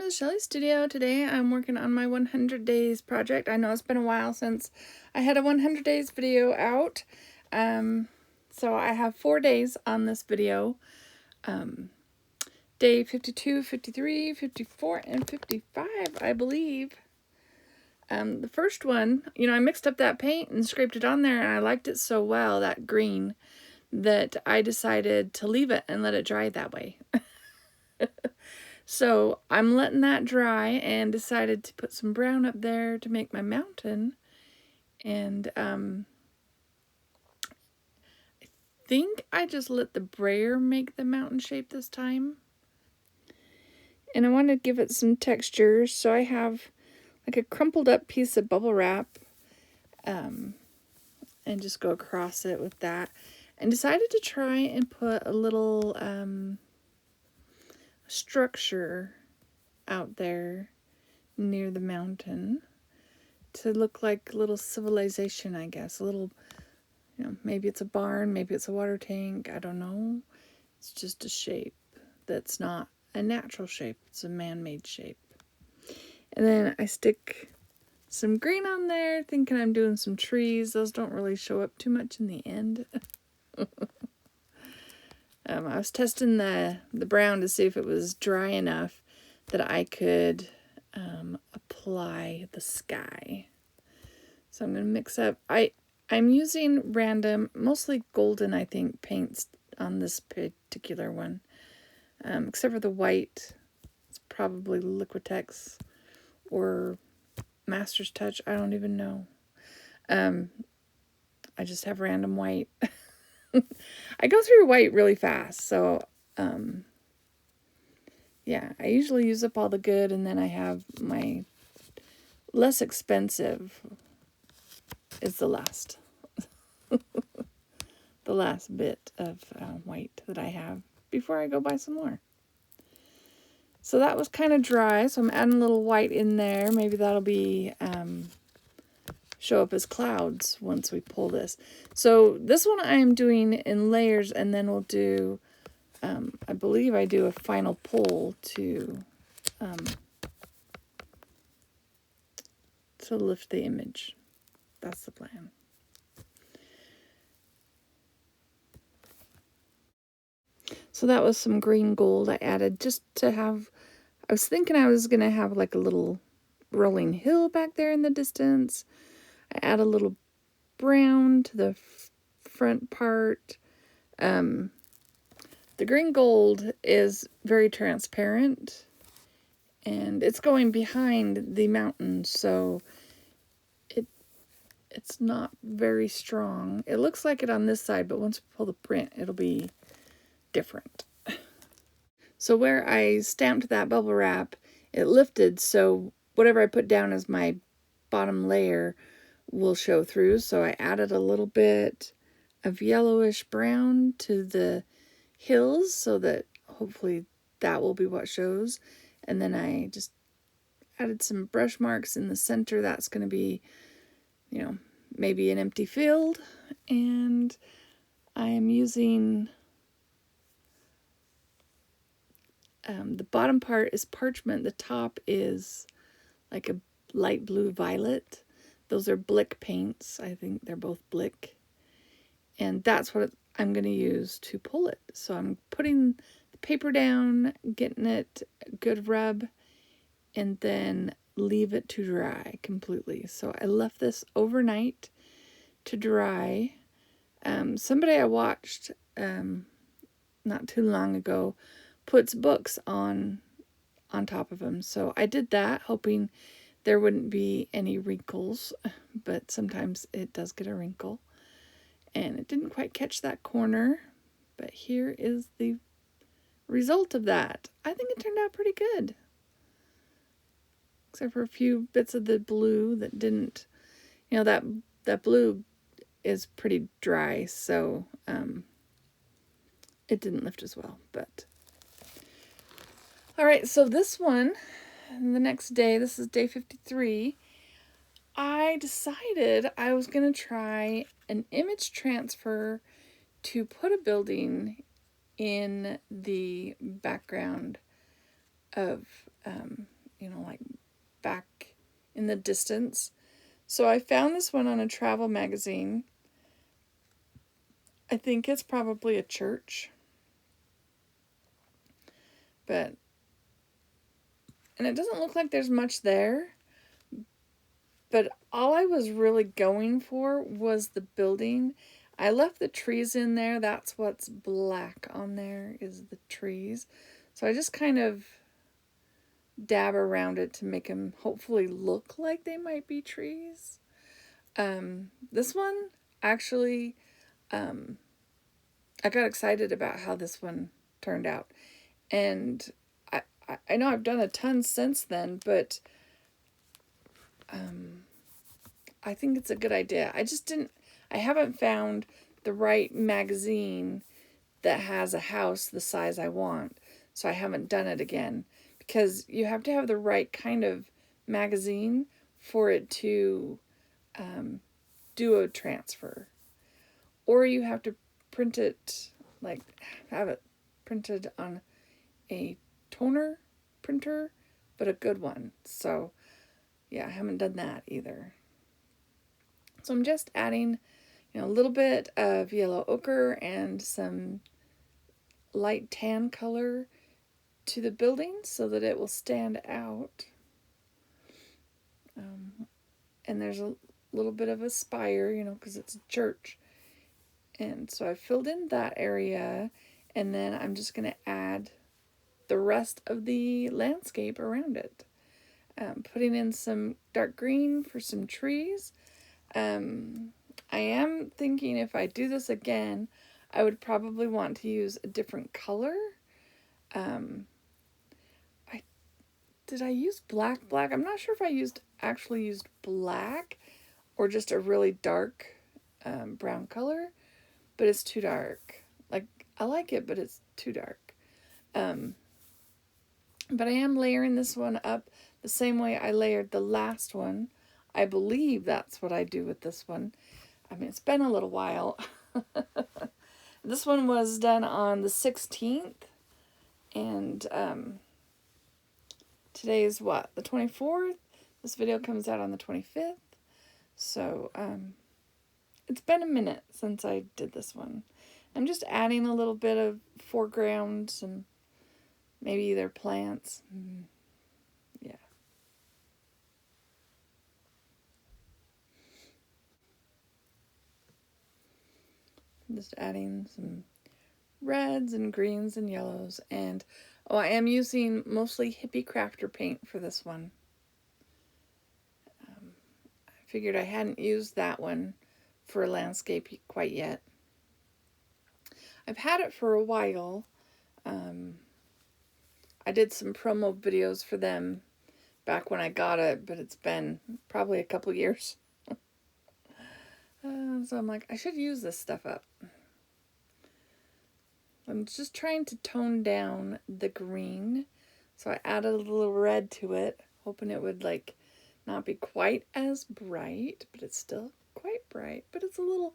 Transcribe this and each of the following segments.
welcome to Shelly Studio. Today I'm working on my 100 days project. I know it's been a while since I had a 100 days video out. So I have 4 days on this video. Day 52, 53, 54, and 55, I believe. The first one, I mixed up that paint and scraped it on there, and I liked it so well, that green, that I decided to leave it and let it dry that way. So I'm letting that dry and decided to put some brown up there to make my mountain. And I think I just let the brayer make the mountain shape this time. And I want to give it some texture, so I have like a crumpled up piece of bubble wrap and just go across it with that. And decided to try and put a little structure out there near the mountain to look like a little civilization, I guess. A little, maybe it's a barn, maybe it's a water tank, I don't know. It's just a shape that's not a natural shape, it's a man-made shape. And then I stick some green on there, thinking I'm doing some trees. Those don't really show up too much in the end. I was testing the brown to see if it was dry enough that I could apply the sky. So I'm going to mix up. I'm using random, mostly golden, I think, paints on this particular one. Except for the white. It's probably Liquitex or Master's Touch. I don't even know. I just have random white. I go through white really fast, so yeah, I usually use up all the good, and then I have my less expensive is the last. The last bit of white that I have before I go buy some more. So that was kind of dry, so I'm adding a little white in there. Maybe that'll be show up as clouds once we pull this. So this one I am doing in layers, and then we'll do, I believe I do a final pull to lift the image. That's the plan. So that was some green gold I added just to have, I was thinking I was going to have like a little rolling hill back there in the distance. I add a little brown to the front part. The green gold is very transparent, and it's going behind the mountain, so it's not very strong. It looks like it on this side, but once we pull the print, it'll be different. So where I stamped that bubble wrap, it lifted, so whatever I put down as my bottom layer will show through. So I added a little bit of yellowish brown to the hills so that hopefully that will be what shows. And then I just added some brush marks in the center. That's going to be, maybe an empty field. And I am using the bottom part is parchment. The top is like a light blue violet. Those are Blick paints. I think they're both Blick. And that's what I'm going to use to pull it. So I'm putting the paper down, getting it a good rub, and then leave it to dry completely. So I left this overnight to dry. Somebody I watched not too long ago puts books on top of them. So I did that, hoping there wouldn't be any wrinkles, but sometimes it does get a wrinkle. And it didn't quite catch that corner, but here is the result of that. I think it turned out pretty good. Except for a few bits of the blue that didn't, that blue is pretty dry, so it didn't lift as well, but. All right, so this one, the next day, this is day 53, I decided I was going to try an image transfer to put a building in the background of like back in the distance. So I found this one on a travel magazine. I think it's probably a church. And it doesn't look like there's much there. But all I was really going for was the building. I left the trees in there. That's what's black on there, is the trees. So I just kind of dab around it to make them hopefully look like they might be trees. This one, actually, I got excited about how this one turned out. And I know I've done a ton since then, but I think it's a good idea. I haven't found the right magazine that has a house the size I want, so I haven't done it again. Because you have to have the right kind of magazine for it to do a transfer. Or you have to print it, like have it printed on a toner printer, but a good one. So yeah, I haven't done that either. So I'm just adding, a little bit of yellow ochre and some light tan color to the building so that it will stand out. And there's a little bit of a spire, because it's a church. And so I filled in that area, and then I'm just going to add the rest of the landscape around it. Putting in some dark green for some trees. I am thinking if I do this again, I would probably want to use a different color. Did I use black? I'm not sure if I actually used black or just a really dark brown color, but it's too dark. Like, I like it, but it's too dark. But I am layering this one up the same way I layered the last one. I believe that's what I do with this one. I mean, it's been a little while. This one was done on the 16th, and today's what? The 24th? This video comes out on the 25th. So, it's been a minute since I did this one. I'm just adding a little bit of foreground and maybe their plants. Yeah. Just adding some reds and greens and yellows. And, I am using mostly Hippie Crafter paint for this one. I figured I hadn't used that one for a landscape quite yet. I've had it for a while. I did some promo videos for them back when I got it, but it's been probably a couple years. So I'm like, I should use this stuff up. I'm just trying to tone down the green. So I added a little red to it, hoping it would not be quite as bright, but it's still quite bright. But it's a little,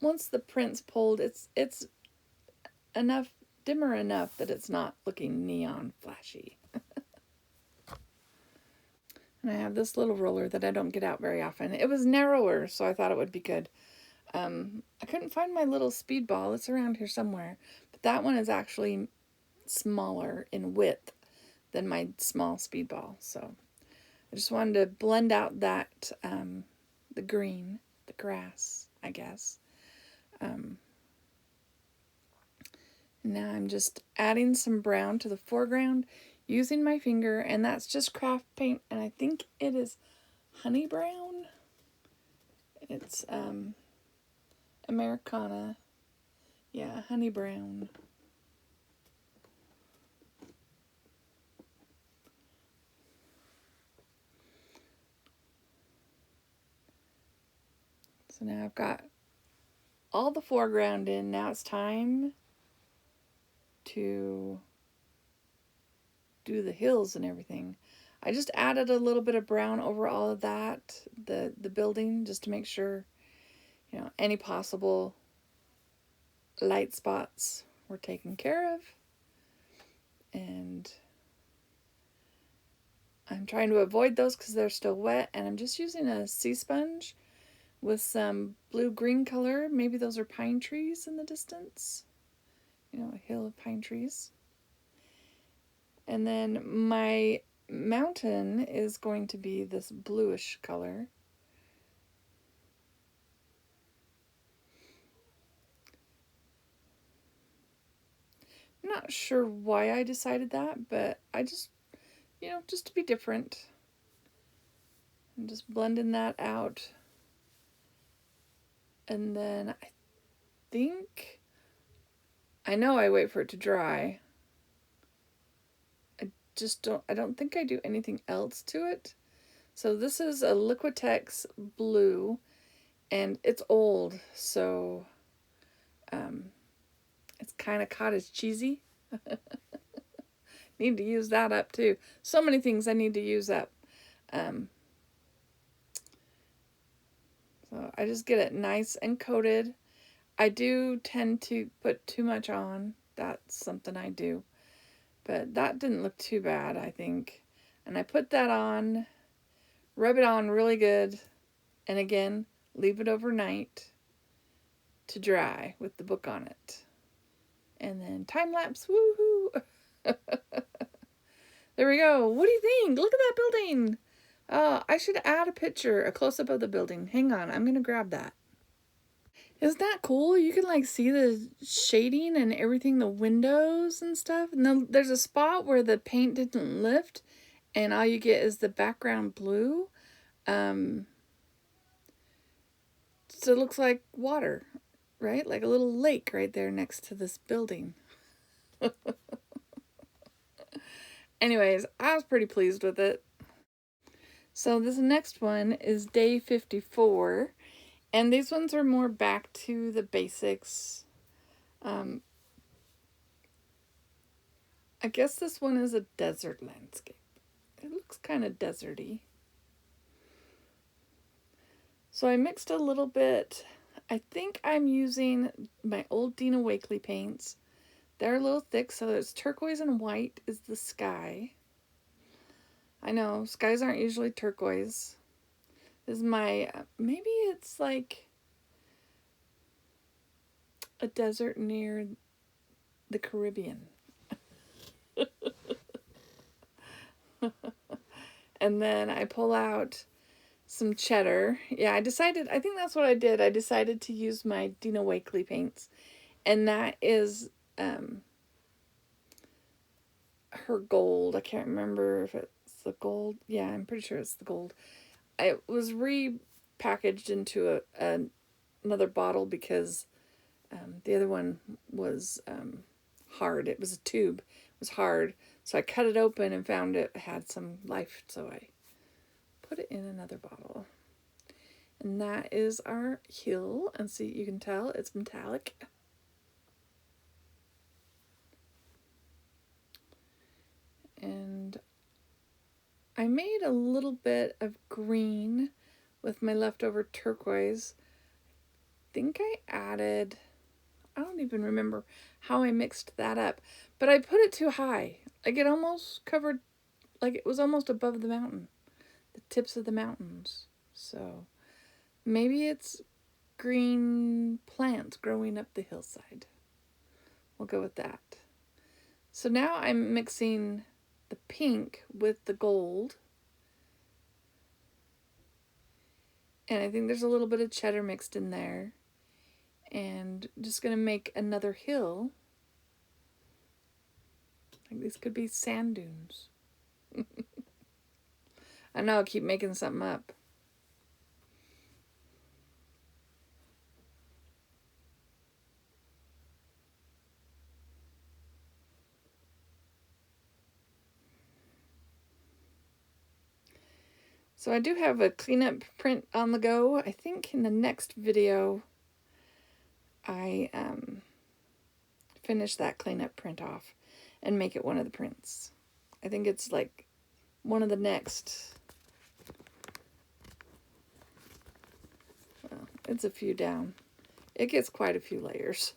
once the print's pulled, it's dimmer enough that it's not looking neon flashy. And I have this little roller that I don't get out very often. It was narrower, so I thought it would be good. I couldn't find my little speedball. It's around here somewhere. But that one is actually smaller in width than my small speedball. So I just wanted to blend out that, the green, the grass, I guess. Now I'm just adding some brown to the foreground using my finger, and that's just craft paint, and I think it is honey brown. It's Americana. Yeah, honey brown. So now I've got all the foreground in. Now it's time to do the hills and everything. I just added a little bit of brown over all of that, the building, just to make sure, any possible light spots were taken care of. And I'm trying to avoid those because they're still wet, and I'm just using a sea sponge with some blue-green color. Maybe those are pine trees in the distance. You know, a hill of pine trees. And then my mountain is going to be this bluish color. I'm not sure why I decided that, but I just, you know, just to be different. I'm just blending that out. And then I think, I know I wait for it to dry. I don't think I do anything else to it. So this is a Liquitex blue, and it's old, so it's kind of cottage cheesy. Need to use that up too. So many things I need to use up. So I just get it nice and coated. I do tend to put too much on. That's something I do. But that didn't look too bad, I think. And I put that on, rub it on really good, and again, leave it overnight to dry with the book on it. And then time lapse, woohoo! There we go. What do you think? Look at that building. I should add a picture, a close-up of the building. Hang on, I'm going to grab that. Isn't that cool? You can like see the shading and everything, the windows and stuff. And then there's a spot where the paint didn't lift and all you get is the background blue. So it looks like water, right? Like a little lake right there next to this building. Anyways, I was pretty pleased with it. So this next one is day 54. And these ones are more back to the basics. I guess this one is a desert landscape. It looks kind of deserty. So I mixed a little bit. I think I'm using my old Dina Wakley paints. They're a little thick, so it's turquoise and white is the sky. I know, skies aren't usually turquoise. This is my, maybe it's like a desert near the Caribbean. And then I pull out some cheddar. Yeah, I think that's what I did. I decided to use my Dina Wakley paints. And that is her gold. I can't remember if it's the gold. Yeah, I'm pretty sure it's the gold. It was repackaged into another bottle because the other one was hard. It was a tube. It was hard. So I cut it open and found it had some life. So I put it in another bottle. And that is our hill. And see, you can tell it's metallic. And I made a little bit of green with my leftover turquoise. I think I added, I don't even remember how I mixed that up, but I put it too high. Like it almost covered, like it was almost above the mountain, the tips of the mountains. So maybe it's green plants growing up the hillside. We'll go with that. So now I'm mixing the pink with the gold. And I think there's a little bit of cheddar mixed in there. And just going to make another hill. Like these could be sand dunes. I know, I'll keep making something up. So I do have a cleanup print on the go. I think in the next video, I finish that cleanup print off and make it one of the prints. I think it's like one of the next. Well, it's a few down. It gets quite a few layers.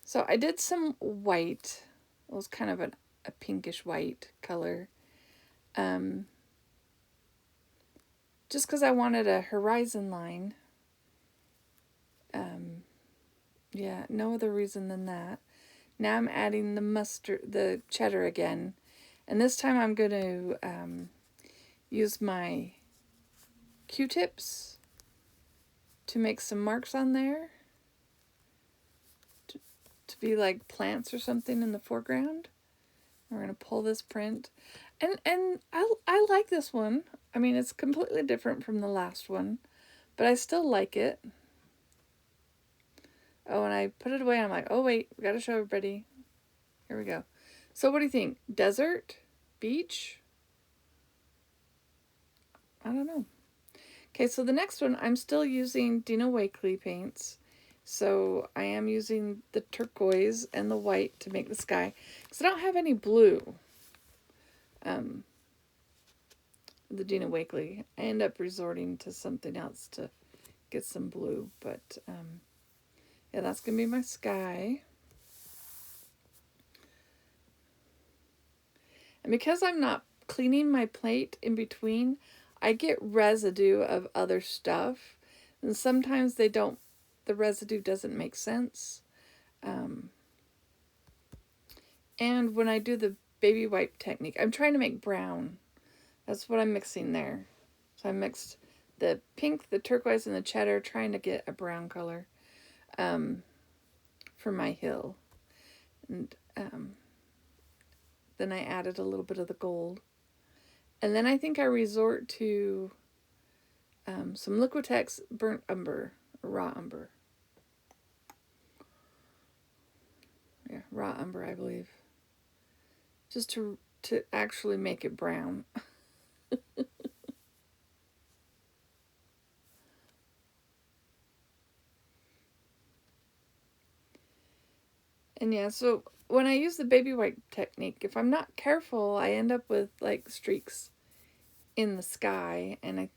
So I did some white. It was kind of an a pinkish white color. Just because I wanted a horizon line. Yeah, no other reason than that. Now I'm adding the cheddar again. And this time I'm going to use my Q-tips to make some marks on there. To be like plants or something in the foreground. We're going to pull this print. And I like this one. I mean, it's completely different from the last one. But I still like it. Oh, and I put it away. I'm like, oh, wait. We got to show everybody. Here we go. So what do you think? Desert? Beach? I don't know. Okay, so the next one, I'm still using Dina Wakley paints. So I am using the turquoise and the white to make the sky. Because I don't have any blue. The Dina Wakley. I end up resorting to something else to get some blue. But yeah, that's going to be my sky. And because I'm not cleaning my plate in between, I get residue of other stuff. And sometimes the residue doesn't make sense. And when I do the baby wipe technique, I'm trying to make brown. That's what I'm mixing there. So I mixed the pink, the turquoise, and the cheddar, trying to get a brown color for my hill. And then I added a little bit of the gold. And then I think I resort to some Liquitex burnt umber, or raw umber. Yeah, raw umber, I believe. Just to actually make it brown. And yeah, so when I use the baby wipe technique, if I'm not careful, I end up with like streaks in the sky. And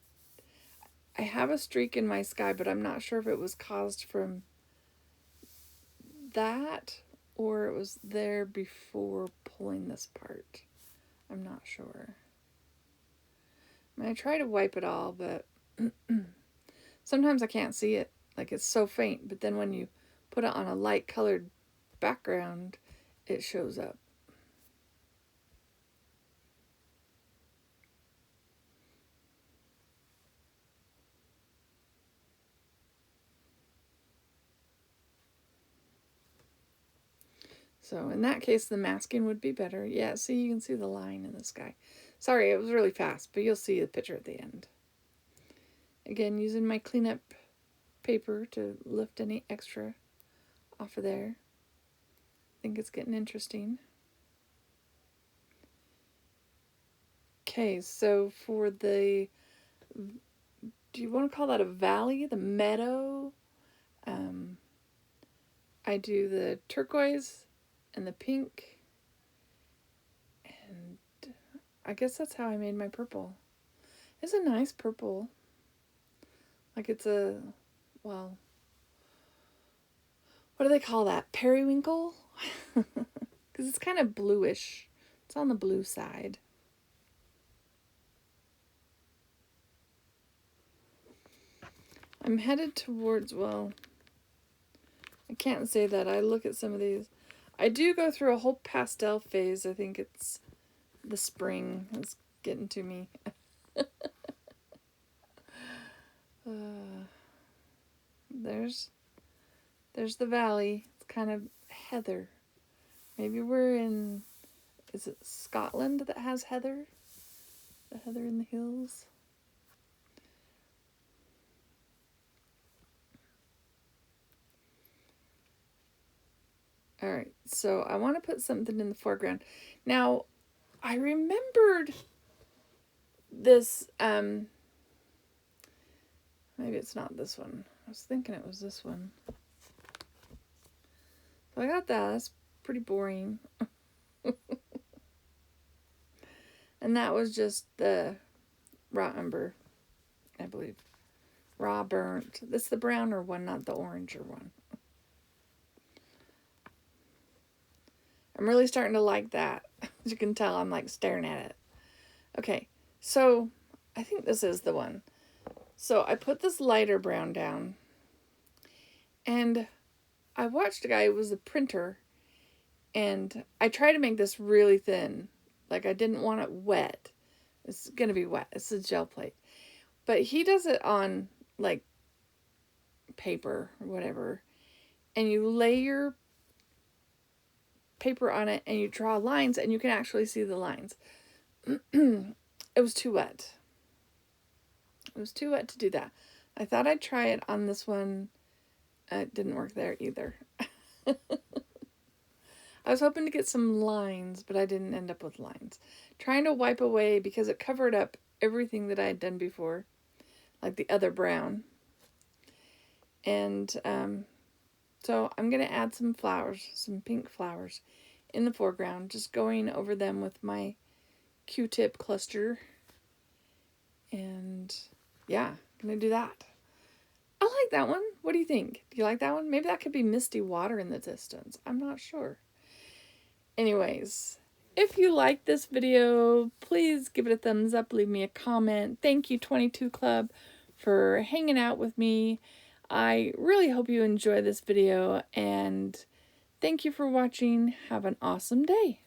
I have a streak in my sky, but I'm not sure if it was caused from that or it was there before pulling this part. I'm not sure. I mean, I try to wipe it all, but sometimes I can't see it. Like, it's so faint. But then when you put it on a light colored background, it shows up. So in that case, the masking would be better. Yeah, see, you can see the line in the sky. Sorry, it was really fast, but you'll see the picture at the end. Again, using my cleanup paper to lift any extra off of there. I think it's getting interesting. Okay, so for the, do you want to call that a valley? The meadow? I do the turquoise and the pink. And I guess that's how I made my purple. It's a nice purple. Like it's a, well, what do they call that? Periwinkle? Because it's kind of bluish. It's on the blue side. I'm headed towards, well, I can't say that. I look at some of these. I do go through a whole pastel phase. I think it's the spring is getting to me. There's the valley. It's kind of heather. Maybe we're in, is it Scotland that has heather? The heather in the hills? All right, so I want to put something in the foreground. Now, I remembered this, maybe it's not this one. I was thinking it was this one. So I got that. That's pretty boring. And that was just the raw umber, I believe. Raw burnt. That's the browner one, not the oranger one. I'm really starting to like that. As you can tell, I'm like staring at it. Okay, so I think this is the one. So I put this lighter brown down, and I watched a guy who was a printer, and I tried to make this really thin. Like, I didn't want it wet. It's going to be wet. It's a gel plate. But he does it on, like, paper or whatever. And you lay your paper on it, and you draw lines, and you can actually see the lines. It was too wet. It was too wet to do that. I thought I'd try it on this one. It didn't work there either. I was hoping to get some lines, but I didn't end up with lines. Trying to wipe away because it covered up everything that I had done before, like the other brown. And so I'm going to add some flowers, some pink flowers in the foreground, just going over them with my Q-tip cluster. And yeah, I'm going to do that. I like that one. What do you think? Do you like that one? Maybe that could be misty water in the distance. I'm not sure. Anyways, if you like this video, please give it a thumbs up, leave me a comment. Thank you, 22 Club, for hanging out with me. I really hope you enjoy this video, and thank you for watching. Have an awesome day.